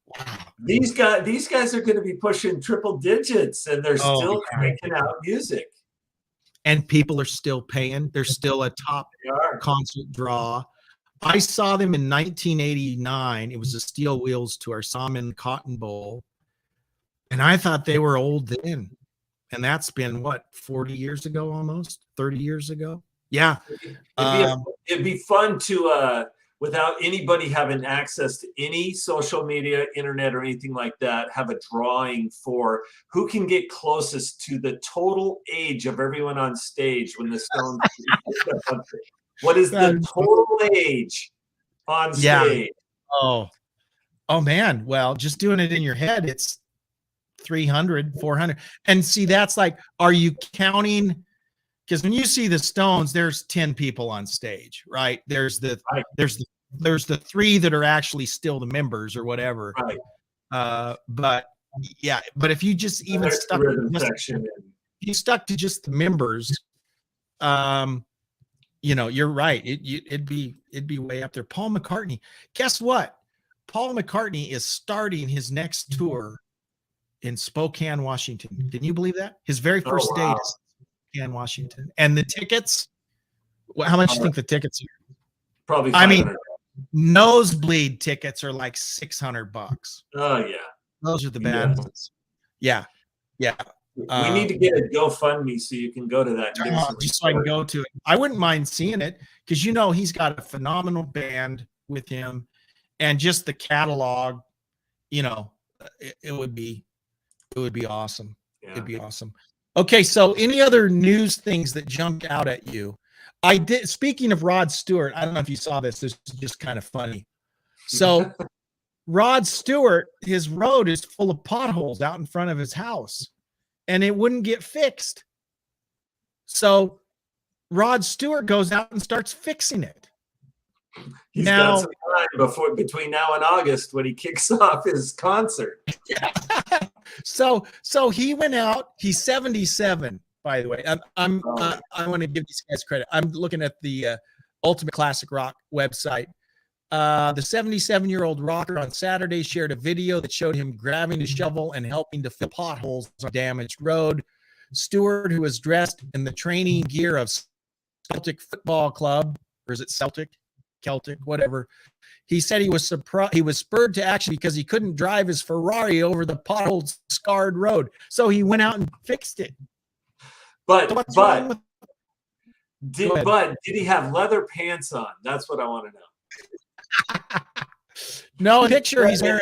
wow. These guys are going to be pushing triple digits, and they're still cranking out music. And people are still paying. They're still a top concert draw. I saw them in 1989. It was a Steel Wheels tour. Saw them in the Cotton Bowl, and I thought they were old then. And that's been what, 40 years ago, almost 30 years ago. Yeah. It'd be fun to, without anybody having access to any social media, internet, or anything like that, have a drawing for who can get closest to the total age of everyone on stage when the Stones. What is the total age on stage? Oh man. Well, just doing it in your head, it's 300, 400. And see, that's like, are you counting? Because when you see the Stones, there's 10 people on stage, right? There's the three that are actually still the members or whatever. Right. But if you just even stuck to just the members, you're right. It'd be way up there. Paul McCartney. Guess what? Paul McCartney is starting his next tour in Spokane, Washington. Can you believe that? His very first date is Spokane, Washington. And the tickets, how much do you think the tickets are? Probably $500. Nosebleed tickets are like $600. Oh yeah. Those are the bad ones. Yeah. Yeah. We need to get a GoFundMe so you can go to that. Just so I can go to it. I wouldn't mind seeing it, because he's got a phenomenal band with him, and just the catalog, it would be awesome. It'd be awesome. Okay, so any other news things that jumped out at you? I did. Speaking of Rod Stewart, I don't know if you saw this. This is just kind of funny. So Rod Stewart, his road is full of potholes out in front of his house, and it wouldn't get fixed. So Rod Stewart goes out and starts fixing it. He's got some time between now and August when he kicks off his concert. Yeah. So he went out. He's 77, by the way. I want to give these guys credit. I'm looking at the Ultimate Classic Rock website. The 77-year-old rocker on Saturday shared a video that showed him grabbing a shovel and helping to fill potholes on a damaged road. Stewart, who was dressed in the training gear of Celtic Football Club, or is it Celtic, whatever. He said he was surprised. He was spurred to action because he couldn't drive his Ferrari over the potholed, scarred road. So he went out and fixed it. But did he have leather pants on? That's what I want to know. No picture. He's wearing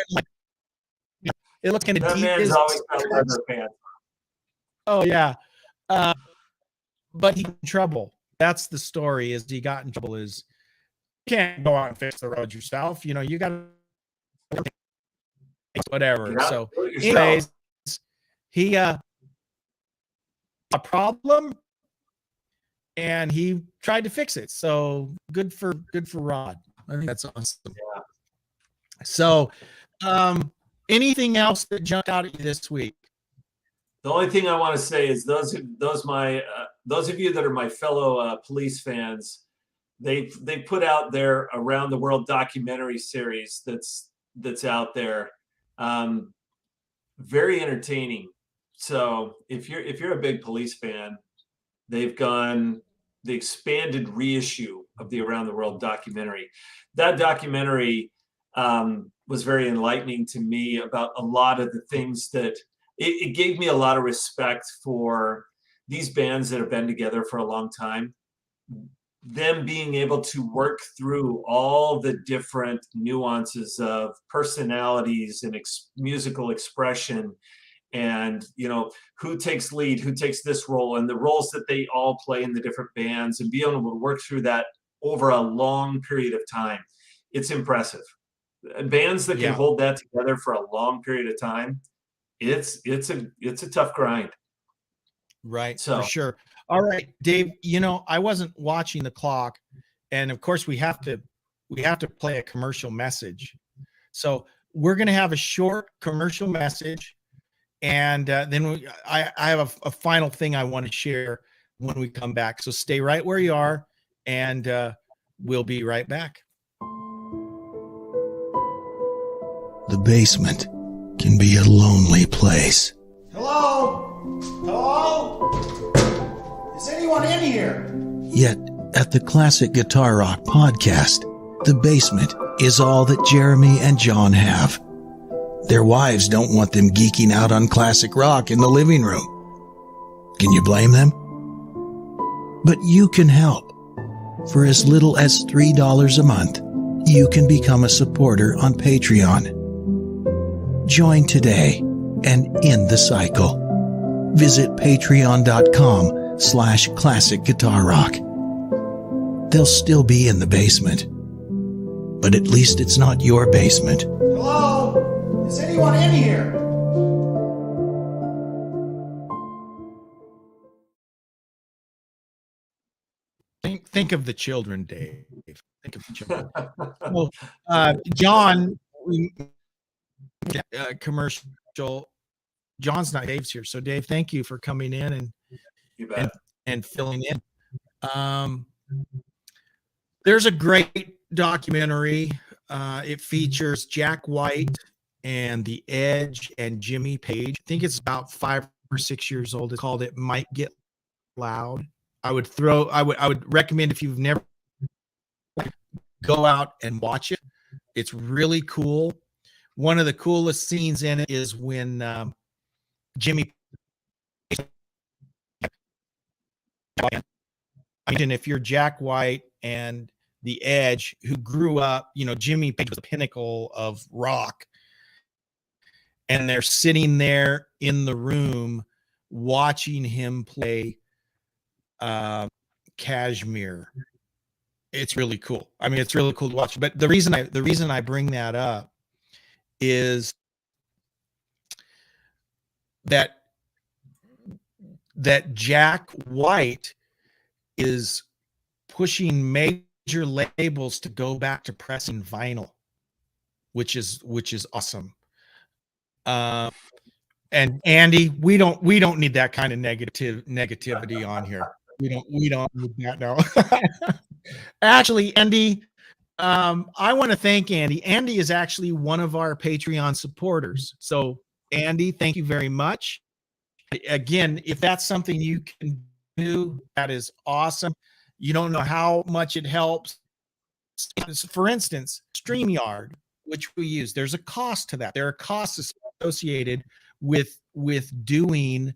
it looks kind of that deep. Man's always got leather pants on. on. Oh yeah, but he got in trouble. That's the story. Is he got in trouble? Is you can't go out and fix the road yourself. You know, you got to whatever. So, anyways, he a problem, and he tried to fix it. So good for Rod. I think that's awesome. Yeah. So, anything else that jumped out at you this week? The only thing I want to say is those of you that are my fellow police fans, they put out their Around the World documentary series that's out there. Very entertaining. So if you're a big police fan, they've gone the expanded reissue of the Around the World documentary. That documentary was very enlightening to me about a lot of the things that it gave me a lot of respect for these bands that have been together for a long time. Them being able to work through all the different nuances of personalities and musical expression, and who takes lead, who takes this role, and the roles that they all play in the different bands, and be able to work through that over a long period of time. It's impressive. Bands that can hold that together for a long period of time, it's a tough grind. Right. So, for sure. All right, Dave, I wasn't watching the clock, and of course we have to play a commercial message. So we're going to have a short commercial message, and then I have a final thing I want to share when we come back. So stay right where you are, and we'll be right back. The basement can be a lonely place. Hello? Hello? Is anyone in here? Yet, at the Classic Guitar Rock podcast, the basement is all that Jeremy and John have. Their wives don't want them geeking out on classic rock in the living room. Can you blame them? But you can help. For as little as $3 a month, you can become a supporter on Patreon. Join today and end the cycle. Visit patreon.com/classic guitar rock. They'll still be in the basement, but at least it's not your basement. Hello? Is anyone in here? Think of the children, Dave. Think of the children. Well, John, commercial. John's not. Dave's here. So Dave, thank you for coming in and filling in. There's a great documentary. It features Jack White and The Edge and Jimmy Page. I think it's about 5 or 6 years old. It's called It Might Get Loud. I would recommend, if you've never, go out and watch it. It's really cool. One of the coolest scenes in it is when Jimmy, and if you're Jack White and The Edge, who grew up, Jimmy Page was the pinnacle of rock, and they're sitting there in the room watching him play Kashmir. It's really cool. I mean, it's really cool to watch. But the reason I bring that up is that Jack White is pushing major labels to go back to pressing vinyl, which is awesome. And Andy, we don't need that kind of negativity on here. We don't need that now. Actually, Andy, I want to thank Andy. Andy is actually one of our Patreon supporters. So Andy, thank you very much. Again, if that's something you can do, that is awesome. You don't know how much it helps. For instance, StreamYard, which we use, there's a cost to that. There are costs associated with doing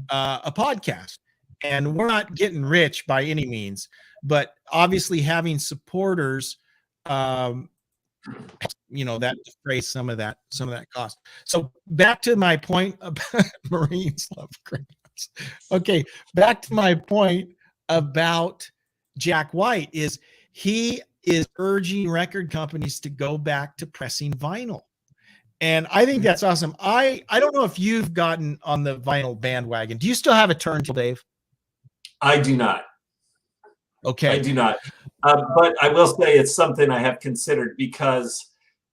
a podcast, and we're not getting rich by any means, but obviously having supporters, that defrays some of that cost. So back to my point about Marines love crayons. Okay, back to my point about Jack White is he is urging record companies to go back to pressing vinyl. And I think that's awesome. I don't know if you've gotten on the vinyl bandwagon. Do you still have a turntable, Dave? I do not. Okay. I do not. But I will say it's something I have considered, because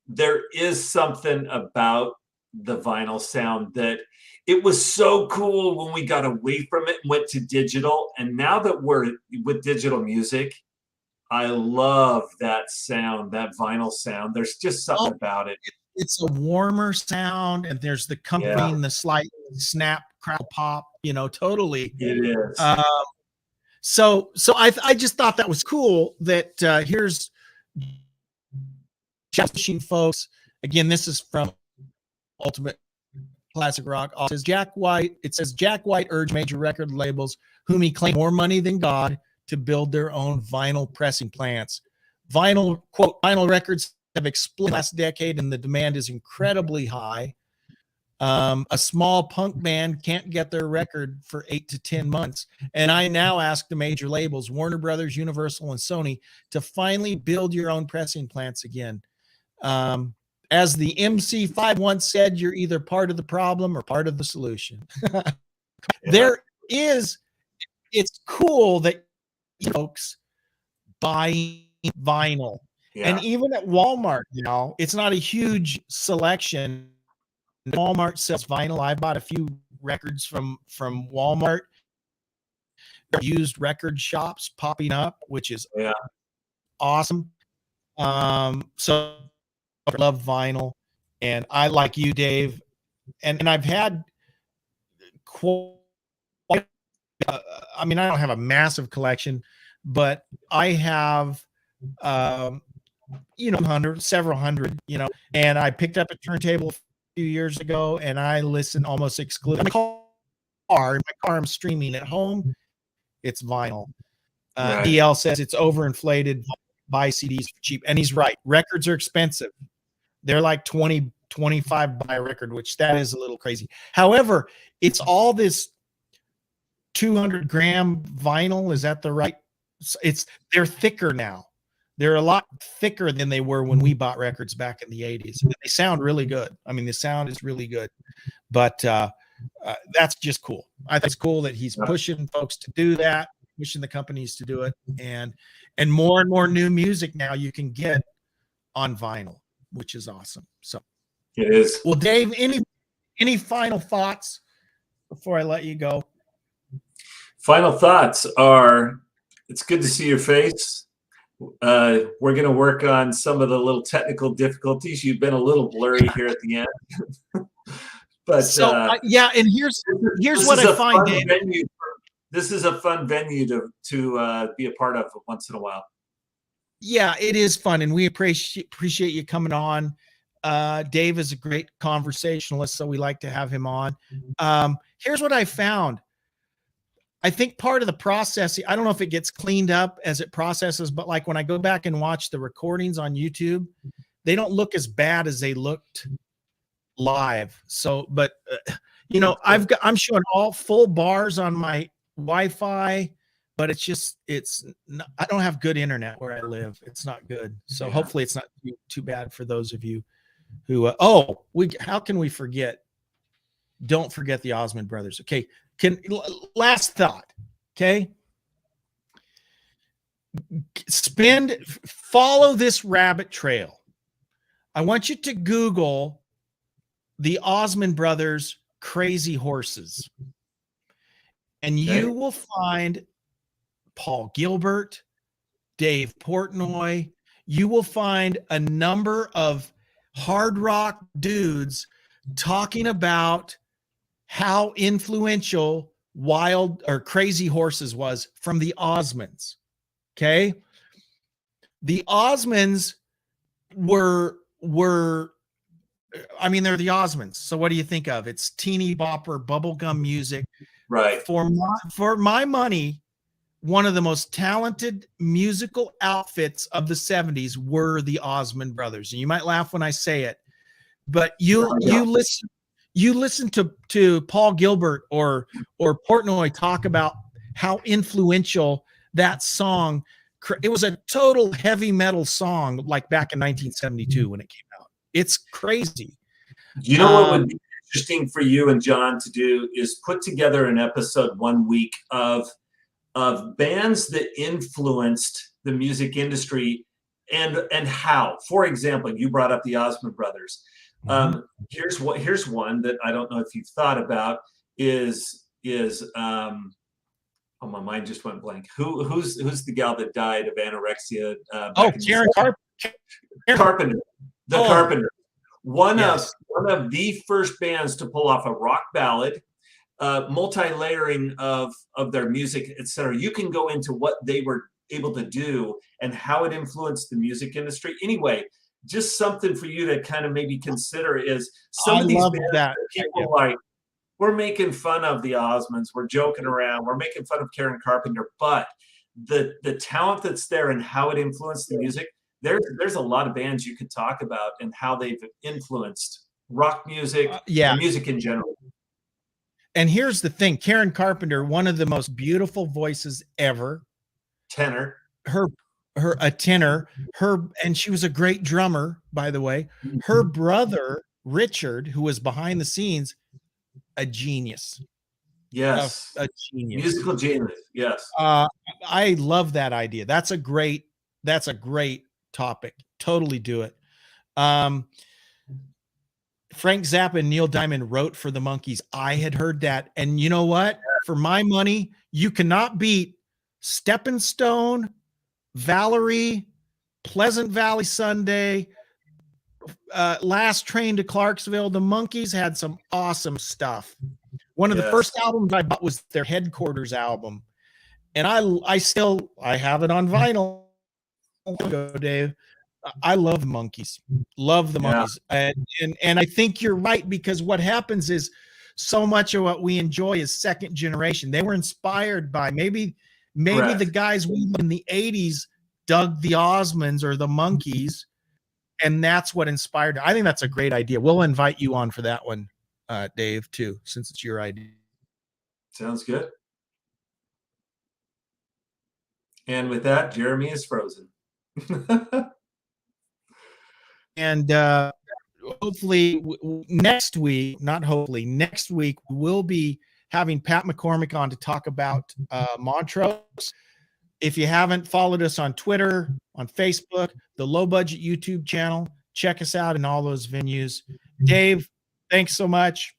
there is something about the vinyl sound that it was so cool when we got away from it and went to digital. And now that we're with digital music, I love that sound, that vinyl sound. There's just something about it. It's a warmer sound, and there's the accompanying the slight snap, crackle, pop. Totally. It is. So I just thought that was cool. That here's pushing folks. Again, this is from Ultimate Classic Rock. It says Jack White urged major record labels, whom he claimed more money than God, to build their own vinyl pressing plants. Vinyl records have exploded last decade, and the demand is incredibly high. A small punk band can't get their record for 8 to 10 months. And I now ask the major labels, Warner Brothers, Universal, and Sony, to finally build your own pressing plants again. As the MC5 once said, you're either part of the problem or part of the solution. It's cool that folks buying vinyl. Yeah. And even at Walmart now, it's not a huge selection. Walmart sells vinyl. I bought a few records from Walmart. Used record shops popping up, which is awesome. So I love vinyl, and I, like you, Dave, and I've had I mean, I don't have a massive collection, but I have several hundred, and I picked up a turntable a few years ago, and I listen almost exclusively. In my car, I'm streaming. At home, it's vinyl. DL says it's overinflated. Buy CDs for cheap, and he's right. Records are expensive. They're like 20, 25 buy a record, which that is a little crazy. However, it's all this 200-gram vinyl. Is that the right? They're thicker now. They're a lot thicker than they were when we bought records back in the 80s. They sound really good. I mean, the sound is really good, but that's just cool. I think it's cool that he's pushing folks to do that, pushing the companies to do it, and more new music now you can get on vinyl, which is awesome. So it is. Well, Dave, any final thoughts before I let you go? Final thoughts are, it's good to see your face. We're going to work on some of the little technical difficulties. You've been a little blurry here at the end. But so and here's what I find, Dave. This is a fun venue to be a part of once in a while. Yeah, it is fun, and we appreciate you coming on. Dave is a great conversationalist, so we like to have him on. Here's what I found. I think part of the process, I don't know if it gets cleaned up as it processes, but like when I go back and watch the recordings on YouTube, they don't look as bad as they looked live. So, but You know, I'm showing all full bars on my Wi-Fi, but I don't have good internet where I live. It's not good. So hopefully it's not too bad for those of you who, how can we forget? Don't forget the Osmond brothers. Okay. Last thought. Okay. Follow this rabbit trail. I want you to Google the Osmond brothers crazy horses, and you will find Paul Gilbert, Dave Portnoy. You will find a number of hard rock dudes talking about how influential Wild or Crazy Horses was from the Osmonds. Okay. The Osmonds were I mean, they're the Osmonds. So what do you think of? It's teeny bopper bubblegum music. Right. For my money, one of the most talented musical outfits of the 70s were the Osmond brothers. And you might laugh when I say it, but you listen to Paul Gilbert or Portnoy talk about how influential that song. It was a total heavy metal song, like back in 1972 when it came out. It's crazy. You know what would be interesting for you and John to do is put together an episode 1 week of bands that influenced the music industry and how. For example, you brought up the Osmond brothers. Here's one that I don't know if you've thought about is oh, my mind just went blank. Who's the gal that died of anorexia? Karen Carpenter. Carpenter. One of the first bands to pull off a rock ballad, multi-layering of their music, etc. You can go into what they were able to do and how it influenced the music industry. Anyway, just something for you to kind of maybe consider is some of these bands that people like, we're making fun of the Osmonds, we're joking around, we're making fun of Karen Carpenter, but the talent that's there and how it influenced the music, there's a lot of bands you could talk about and how they've influenced rock music and music in general. And here's the thing, Karen Carpenter, one of the most beautiful voices ever. Tenor. A tenor. And she was a great drummer, by the way. Her brother, Richard, who was behind the scenes, a genius. Yes. A genius. Musical genius. Yes. I love that idea. That's a great topic. Totally do it. Frank Zappa and Neil Diamond wrote for the Monkees. I had heard that. And you know what? For my money, you cannot beat Stepping Stone, Valerie, Pleasant Valley Sunday, Last Train to Clarksville. The Monkees had some awesome stuff. One of the first albums I bought was their Headquarters album. And I have it on vinyl. Go, Dave. I love the Monkees. Love the Monkees. And I think you're right, because what happens is so much of what we enjoy is second generation. They were inspired by maybe the guys we in the 80s dug the Osmonds or the Monkees, and that's what inspired. I think that's a great idea. We'll invite you on for that one, Dave, too, since it's your idea. Sounds good. And with that, Jeremy is frozen. And hopefully next week we'll be having Pat McCormick on to talk about Montrose. If you haven't followed us on Twitter, on Facebook, the Low Budget YouTube channel, check us out in all those venues. Dave, thanks so much.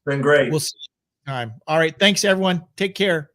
Been great. We'll see you next time. All right. Thanks, everyone. Take care.